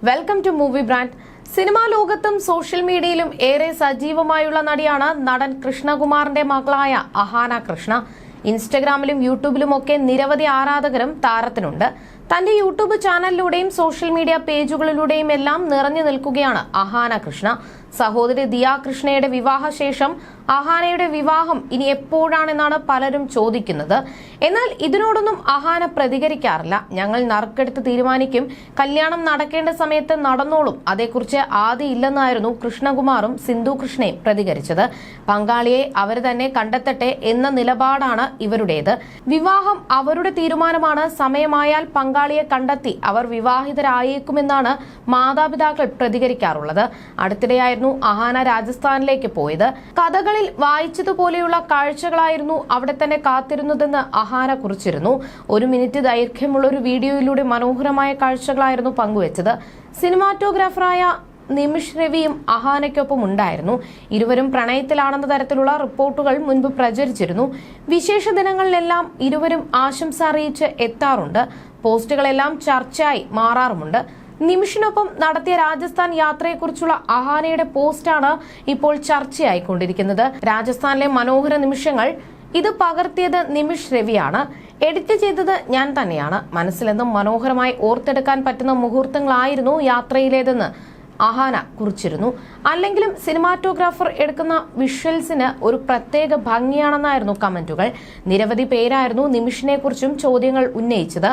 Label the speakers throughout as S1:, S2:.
S1: Welcome to movie brand. Cinema ലോകത്തും social മീഡിയയിലും ഏറെ സജീവമായുള്ള നടിയാണ് നടൻ കൃഷ്ണകുമാറിന്റെ മകളായ അഹാന കൃഷ്ണ. ഇൻസ്റ്റഗ്രാമിലും യൂട്യൂബിലും ഒക്കെ നിരവധി ആരാധകരും താരത്തിനുണ്ട്. തന്റെ യൂട്യൂബ് ചാനലിലൂടെയും സോഷ്യൽ മീഡിയ പേജുകളിലൂടെയും എല്ലാം നിറഞ്ഞു നിൽക്കുകയാണ് അഹാന കൃഷ്ണ. സഹോദരി ദിയ കൃഷ്ണയുടെ വിവാഹശേഷം അഹാനയുടെ വിവാഹം ഇനി എപ്പോഴാണെന്നാണ് പലരും ചോദിക്കുന്നത്. എന്നാൽ ഇതിനോടൊന്നും അഹാന പ്രതികരിക്കാറില്ല. ഞങ്ങൾ നറുക്കെടുത്ത് തീരുമാനിക്കും, കല്യാണം നടക്കേണ്ട സമയത്ത് നടന്നോളും, അതേക്കുറിച്ച് ആദിയില്ലെന്നായിരുന്നു കൃഷ്ണകുമാറും സിന്ധു കൃഷ്ണയും പ്രതികരിച്ചത്. പങ്കാളിയെ അവർ തന്നെ കണ്ടെത്തട്ടെ എന്ന നിലപാടാണ് ഇവരുടേത്. വിവാഹം അവരുടെ തീരുമാനമാണ്, സമയമായാൽ പങ്കാളിയെ കണ്ടെത്തി അവർ വിവാഹിതരായേക്കുമെന്നാണ് മാതാപിതാക്കൾ പ്രതികരിക്കാറുള്ളത്. അടുത്തിടെയായിരുന്നു അഹാന രാജസ്ഥാനിലേക്ക് പോയത്. കഥകളിൽ വായിച്ചതുപോലെയുള്ള കാഴ്ചകളായിരുന്നു അവിടെ തന്നെ കാത്തിരുന്നതെന്ന് അഹാന കുറിച്ചിരുന്നു. 1 മിനിറ്റ് ദൈർഘ്യമുള്ള ഒരു വീഡിയോയിലൂടെ മനോഹരമായ കാഴ്ചകളായിരുന്നു പങ്കുവച്ചത്. സിനിമാറ്റോഗ്രാഫറായ നിമിഷ് രവിയും അഹാനയ്ക്കൊപ്പം ഉണ്ടായിരുന്നു. ഇരുവരും പ്രണയത്തിലാണെന്ന തരത്തിലുള്ള റിപ്പോർട്ടുകൾ മുൻപ് പ്രചരിച്ചിരുന്നു. വിശേഷ ദിനങ്ങളിലെല്ലാം ഇരുവരും ആശംസ അറിയിച്ച് എത്താറുണ്ട്. പോസ്റ്റുകളെല്ലാം ചർച്ചയായി മാറാറുമുണ്ട്. നിമിഷിനൊപ്പം നടത്തിയ രാജസ്ഥാൻ യാത്രയെക്കുറിച്ചുള്ള അഹാനയുടെ പോസ്റ്റാണ് ഇപ്പോൾ ചർച്ചയായിക്കൊണ്ടിരിക്കുന്നത്. രാജസ്ഥാനിലെ മനോഹര നിമിഷങ്ങൾ. ഇത് പകർത്തിയത് നിമിഷ് രവിയാണ്. എഡിറ്റ് ചെയ്തത് ഞാൻ തന്നെയാണ്. മനസ്സിലെന്നും മനോഹരമായി ഓർത്തെടുക്കാൻ പറ്റുന്ന മുഹൂർത്തങ്ങളായിരുന്നു യാത്രയിലേതെന്ന് അഹാന കുറിച്ചിരുന്നു. അല്ലെങ്കിലും സിനിമാറ്റോഗ്രാഫർ എടുക്കുന്ന വിഷ്വൽസിന് ഒരു പ്രത്യേക ഭംഗിയാണെന്നായിരുന്നു കമന്റുകൾ. നിരവധി പേരായിരുന്നു നിമിഷിനെ കുറിച്ചും ചോദ്യങ്ങൾ ഉന്നയിച്ചത്.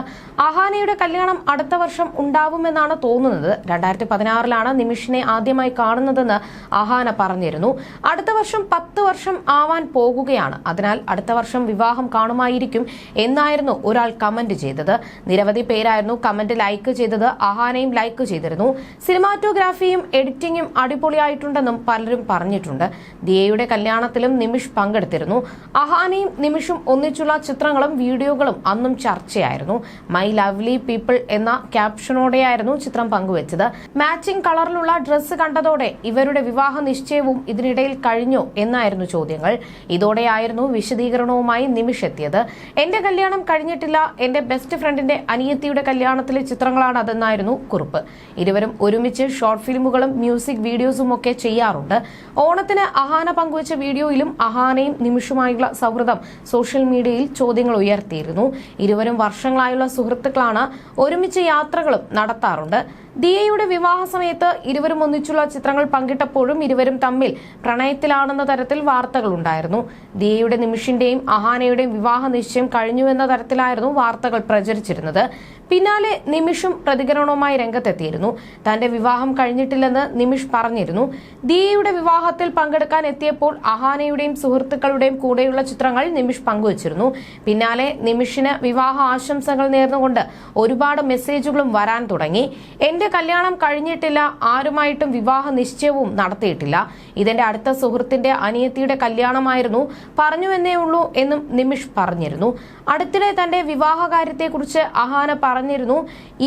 S1: അഹാനയുടെ കല്യാണം അടുത്ത വർഷം ഉണ്ടാവുമെന്നാണ് തോന്നുന്നത്. 2016 നിമിഷിനെ ആദ്യമായി കാണുന്നതെന്ന് അഹാന പറഞ്ഞിരുന്നു. അടുത്ത വർഷം 10 വർഷം ആവാൻ പോകുകയാണ്, അതിനാൽ അടുത്ത വർഷം വിവാഹം കാണുമായിരിക്കും എന്നായിരുന്നു ഒരാൾ കമന്റ് ചെയ്തത്. നിരവധി പേരായിരുന്നു കമന്റ് ലൈക്ക് ചെയ്തത്. അഹാനയും ലൈക്ക് ചെയ്തിരുന്നു. സിനിമാറ്റോഗ്രാഫി എഡിറ്റിംഗും അടിപൊളിയായിട്ടുണ്ടെന്നും പലരും പറഞ്ഞിട്ടുണ്ട്. ദിയയുടെ കല്യാണത്തിലും നിമിഷ് പങ്കെടുത്തിരുന്നു. അഹാനയും നിമിഷും ഒന്നിച്ചുള്ള ചിത്രങ്ങളും വീഡിയോകളും അന്നും ചർച്ചയായിരുന്നു. മൈ ലവ്ലി പീപ്പിൾ എന്ന ക്യാപ്ഷനോടെയായിരുന്നു ചിത്രം പങ്കുവച്ചത്. മാച്ചിങ് കളറിലുള്ള ഡ്രസ്സ് കണ്ടതോടെ ഇവരുടെ വിവാഹ നിശ്ചയവും ഇതിനിടയിൽ കഴിഞ്ഞോ എന്നായിരുന്നു ചോദ്യങ്ങൾ. ഇതോടെയായിരുന്നു വിശദീകരണവുമായി നിമിഷ് എത്തിയത്. എന്റെ കല്യാണം കഴിഞ്ഞിട്ടില്ല, എന്റെ ബെസ്റ്റ് ഫ്രണ്ടിന്റെ അനിയത്തിയുടെ കല്യാണത്തിലെ ചിത്രങ്ങളാണ് അതെന്നായിരുന്നു കുറിപ്പ്. ഇരുവരും ഒരുമിച്ച് ഷോർട്ട് ഫിലിമുകളും മ്യൂസിക് വീഡിയോസും ഒക്കെ ചെയ്യാറുണ്ട്. ഓണത്തിന് അഹാന പങ്കുവച്ച വീഡിയോയിലും അഹാനയും നിമിഷുമായുള്ള സൗഹൃദം സോഷ്യൽ മീഡിയയിൽ ചോദ്യങ്ങൾ ഉയർത്തിയിരുന്നു. ഇരുവരും വർഷങ്ങളായുള്ള സുഹൃത്തുക്കളാണ്. ഒരുമിച്ച് യാത്രകളും നടത്താറുണ്ട്. ദിയയുടെ വിവാഹ സമയത്ത് ഇരുവരും ഒന്നിച്ചുള്ള ചിത്രങ്ങൾ പങ്കിട്ടപ്പോഴും ഇരുവരും തമ്മിൽ പ്രണയത്തിലാണെന്ന തരത്തിൽ വാർത്തകൾ ഉണ്ടായിരുന്നു. ദിയയുടെ നിമിഷിന്റെയും അഹാനയുടെയും വിവാഹ നിശ്ചയം കഴിഞ്ഞുവെന്ന തരത്തിലായിരുന്നു വാർത്തകൾ പ്രചരിച്ചിരുന്നത്. പിന്നാലെ നിമിഷും പ്രതികരണവുമായി രംഗത്തെത്തിയിരുന്നു. തന്റെ വിവാഹം കഴിഞ്ഞിട്ടില്ലെന്ന് നിമിഷ് പറഞ്ഞിരുന്നു. ദിയയുടെ വിവാഹത്തിൽ പങ്കെടുക്കാൻ എത്തിയപ്പോൾ അഹാനയുടെയും സുഹൃത്തുക്കളുടെയും കൂടെയുള്ള ചിത്രങ്ങൾ നിമിഷ് പങ്കുവച്ചിരുന്നു. പിന്നാലെ നിമിഷിന് വിവാഹ ആശംസകൾ നേർന്നുകൊണ്ട് ഒരുപാട് മെസ്സേജുകളും വരാൻ തുടങ്ങി. എന്റെ കല്യാണം കഴിഞ്ഞിട്ടില്ല, ആരുമായിട്ടും വിവാഹ നിശ്ചയവും നടത്തിയിട്ടില്ല, ഇതെന്റെ അടുത്ത സുഹൃത്തിന്റെ അനിയത്തിയുടെ കല്യാണമായിരുന്നു, പറഞ്ഞുവെന്നേ ഉള്ളൂ എന്നും നിമിഷ് പറഞ്ഞിരുന്നു. അടുത്തിടെ തന്റെ വിവാഹ കാര്യത്തെക്കുറിച്ച് അഹാന പറഞ്ഞിരുന്നു.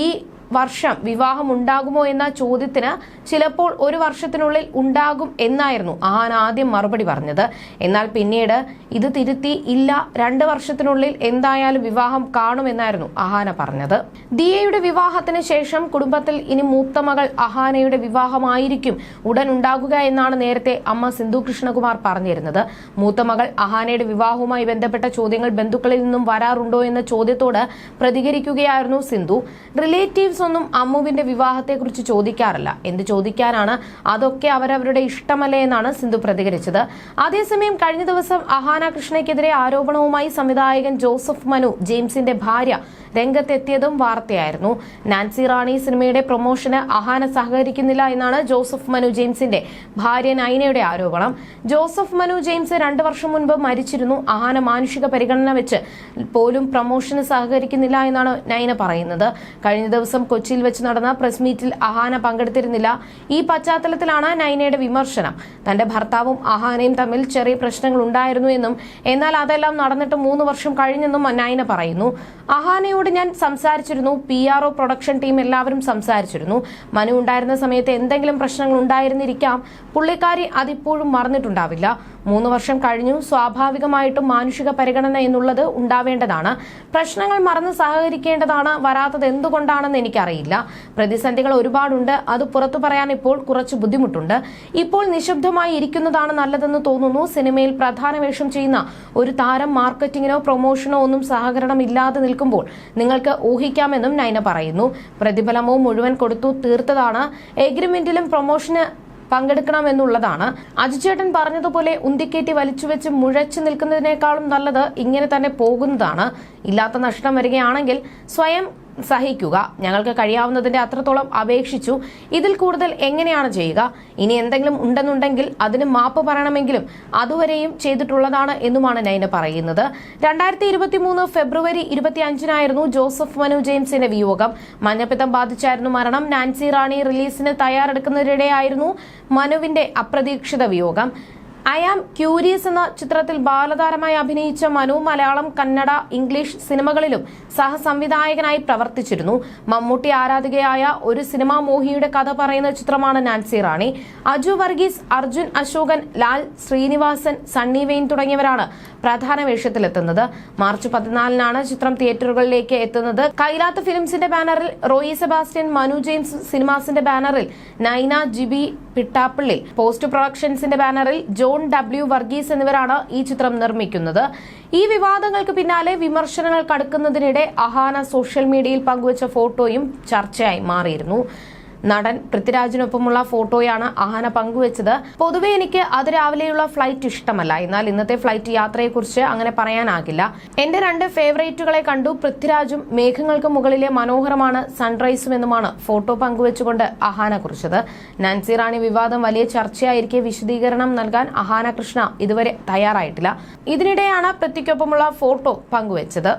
S1: ഈ വർഷം വിവാഹം ഉണ്ടാകുമോ എന്ന ചോദ്യത്തിന് ചിലപ്പോൾ 1 വർഷത്തിനുള്ളിൽ ഉണ്ടാകും എന്നായിരുന്നു അഹാന ആദ്യം മറുപടി പറഞ്ഞത്. എന്നാൽ പിന്നീട് ഇത് തിരുത്തി ഇല്ല, 2 വർഷത്തിനുള്ളിൽ എന്തായാലും വിവാഹം കാണുമെന്നായിരുന്നു അഹാന പറഞ്ഞത്. ദിയയുടെ വിവാഹത്തിന് ശേഷം കുടുംബത്തിൽ ഇനി മൂത്ത മകൾ അഹാനയുടെ വിവാഹമായിരിക്കും ഉടൻ ഉണ്ടാകുക എന്നാണ് നേരത്തെ അമ്മ സിന്ധു കൃഷ്ണകുമാർ പറഞ്ഞിരുന്നത്. മൂത്ത മകൾ അഹാനയുടെ വിവാഹവുമായി ബന്ധപ്പെട്ട ചോദ്യങ്ങൾ ബന്ധുക്കളിൽ നിന്നും വരാറുണ്ടോ എന്ന ചോദ്യത്തോട് പ്രതികരിക്കുകയായിരുന്നു സിന്ധു. റിലേറ്റീവ്സ് ഒന്നും അമ്മുവിന്റെ വിവാഹത്തെക്കുറിച്ച് ചോദിക്കാറില്ല. എന്ത് ചോദിക്കാനാണ്, അതൊക്കെ അവരവരുടെ ഇഷ്ടമല്ലേ എന്നാണ് സിന്ധു പ്രതികരിച്ചത്. അതേസമയം കഴിഞ്ഞ ദിവസം അഹാന കൃഷ്ണയ്ക്കെതിരെ ആരോപണവുമായി സംവിധായകൻ ജോസഫ് മനു ജെയിംസിന്റെ ഭാര്യ രംഗത്തെത്തിയതും വാർത്തയായിരുന്നു. നാൻസി റാണി സിനിമയുടെ പ്രൊമോഷന് അഹാന സഹകരിക്കുന്നില്ല എന്നാണ് ജോസഫ് മനു ജെയിംസിന്റെ ഭാര്യ നൈനയുടെ ആരോപണം. ജോസഫ് മനു ജെയിംസ് 2 വർഷം മുൻപ് മരിച്ചിരുന്നു. അഹാന മാനുഷിക പരിഗണന വെച്ച് പോലും പ്രൊമോഷന് സഹകരിക്കുന്നില്ല എന്നാണ് നൈന പറയുന്നത്. കഴിഞ്ഞ ദിവസം കൊച്ചിയിൽ വെച്ച് നടന്ന പ്രസ് മീറ്റിൽ അഹാന പങ്കെടുത്തിരുന്നില്ല. ഈ പശ്ചാത്തലത്തിലാണ് നൈനയുടെ വിമർശനം. തന്റെ ഭർത്താവും അഹാനയും തമ്മിൽ ചെറിയ പ്രശ്നങ്ങൾ ഉണ്ടായിരുന്നു എന്നും എന്നാൽ അതെല്ലാം നടന്നിട്ട് 3 വർഷം കഴിഞ്ഞെന്നും നൈന പറയുന്നു. അഹാനയോട് ഞാൻ സംസാരിച്ചിരുന്നു, PRO പ്രൊഡക്ഷൻ ടീം എല്ലാവരും സംസാരിച്ചിരുന്നു. മനു ഉണ്ടായിരുന്ന സമയത്ത് എന്തെങ്കിലും പ്രശ്നങ്ങൾ ഉണ്ടായിരുന്നിരിക്കാം, പുള്ളിക്കാരി അതിപ്പോഴും മറന്നിട്ടുണ്ടാവില്ല. 3 വർഷം കഴിഞ്ഞു. സ്വാഭാവികമായിട്ടും മാനുഷിക പരിഗണന എന്നുള്ളത് ഉണ്ടാവേണ്ടതാണ്. പ്രശ്നങ്ങൾ മറന്ന് സഹകരിക്കേണ്ടതാണ്. വരാത്തത് എന്തുകൊണ്ടാണെന്ന് എനിക്കറിയില്ല. പ്രതിസന്ധികൾ ഒരുപാടുണ്ട്. അത് പുറത്തു പറയാൻ ഇപ്പോൾ കുറച്ച് ബുദ്ധിമുട്ടുണ്ട്. ഇപ്പോൾ നിശബ്ദമായി ഇരിക്കുന്നതാണ് നല്ലതെന്ന് തോന്നുന്നു. സിനിമയിൽ പ്രധാന വേഷം ചെയ്യുന്ന ഒരു താരം മാർക്കറ്റിങ്ങിനോ പ്രൊമോഷനോ ഒന്നും സഹകരണം ഇല്ലാതെ നിൽക്കുമ്പോൾ നിങ്ങൾക്ക് ഊഹിക്കാമെന്നും നൈന പറയുന്നു. പ്രതിഫലമോ മുഴുവൻ കൊടുത്തു തീർത്തതാണ്. എഗ്രിമെന്റിലും പ്രൊമോഷന് പങ്കെടുക്കണമെന്നുള്ളതാണ്. അജിചേട്ടൻ പറഞ്ഞതുപോലെ ഉന്തിക്കേറ്റി വലിച്ചുവെച്ച് മുഴച്ചു നിൽക്കുന്നതിനേക്കാളും നല്ലത് ഇങ്ങനെ തന്നെ പോകുന്നതാണ്. ഇല്ലാത്ത നഷ്ടം വരികയാണെങ്കിൽ സ്വയം സഹിക്കുക. ഞങ്ങൾക്ക് കഴിയാവുന്നതിന്റെ അത്രത്തോളം അപേക്ഷിച്ചു. ഇതിൽ കൂടുതൽ എങ്ങനെയാണ് ചെയ്യുക? ഇനി എന്തെങ്കിലും ഉണ്ടെന്നുണ്ടെങ്കിൽ അതിന് മാപ്പ് പറയണമെങ്കിലും അതുവരെയും ചെയ്തിട്ടുള്ളതാണ് എന്നുമാണ് നൈന പറയുന്നത്. 2023 ഫെബ്രുവരി 25-നായിരുന്നു ജോസഫ് മനു ജെയിംസിന്റെ വിയോഗം. മഞ്ഞപ്പിത്തം ബാധിച്ചായിരുന്നു മരണം. നാൻസി റാണി റിലീസിന് തയ്യാറെടുക്കുന്നതിനിടെയായിരുന്നു മനുവിന്റെ അപ്രതീക്ഷിത വിയോഗം. ഐ ആം ക്യൂരിയസ് എന്ന ചിത്രത്തിൽ ബാലതാരമായി അഭിനയിച്ച മനു മലയാളം, കന്നഡ, ഇംഗ്ലീഷ് സിനിമകളിലും സഹസംവിധായകനായി പ്രവർത്തിച്ചിരുന്നു. മമ്മൂട്ടി ആരാധികയായ ഒരു സിനിമാ മോഹിയുടെ കഥ പറയുന്ന ചിത്രമാണ് നാൻസി റാണി. അജു വർഗീസ്, അർജുൻ അശോകൻ, ലാൽ ശ്രീനിവാസൻ, സണ്ണി വെയിൻ തുടങ്ങിയവരാണ് പ്രധാന വേഷത്തിലെത്തുന്നത്. മാർച്ച് 14-നാണ് ചിത്രം തിയേറ്ററുകളിലേക്ക് എത്തുന്നത്. കൈലാത്ത് ഫിലിംസിന്റെ ബാനറിൽ റോയി സെബാസ്റ്റ്യൻ, മനു ജെയിംസ് സിനിമാസിന്റെ ബാനറിൽ നൈന ജിബി പിട്ടാപ്പിള്ളി, പോസ്റ്റ് പ്രൊഡക്ഷൻസിന്റെ ബാനറിൽ ജോൺ ഡബ്ല്യു വർഗീസ് എന്നിവരാണ് ഈ ചിത്രം നിർമ്മിക്കുന്നത്. ഈ വിവാദങ്ങൾക്ക് പിന്നാലെ വിമർശനങ്ങൾ കടുക്കുന്നതിനിടെ അഹാന സോഷ്യൽ മീഡിയയിൽ പങ്കുവച്ച ഫോട്ടോയും ചർച്ചയായി മാറിയിരുന്നു. നടൻ പൃഥ്വിരാജിനൊപ്പമുള്ള ഫോട്ടോയാണ് അഹാന പങ്കുവച്ചത്. പൊതുവെ എനിക്ക് അതിരാവിലെയുള്ള ഫ്ലൈറ്റ് ഇഷ്ടമല്ല. എന്നാൽ ഇന്നത്തെ ഫ്ലൈറ്റ് യാത്രയെക്കുറിച്ച് അങ്ങനെ പറയാനാകില്ല. എന്റെ 2 ഫേവറേറ്റുകളെ കണ്ടു. പൃഥ്വിരാജും മേഘങ്ങൾക്ക് മുകളിലെ മനോഹരമാണ് സൺറൈസും എന്നുമാണ് ഫോട്ടോ പങ്കുവച്ചുകൊണ്ട് അഹാന കുറിച്ചത്. നാൻസി റാണി വിവാദം വലിയ ചർച്ചയായിരിക്കെ വിശദീകരണം നൽകാൻ അഹാന കൃഷ്ണ ഇതുവരെ തയ്യാറായിട്ടില്ല. ഇതിനിടെയാണ് പൃഥ്വിക്കൊപ്പമുള്ള ഫോട്ടോ പങ്കുവച്ചത്.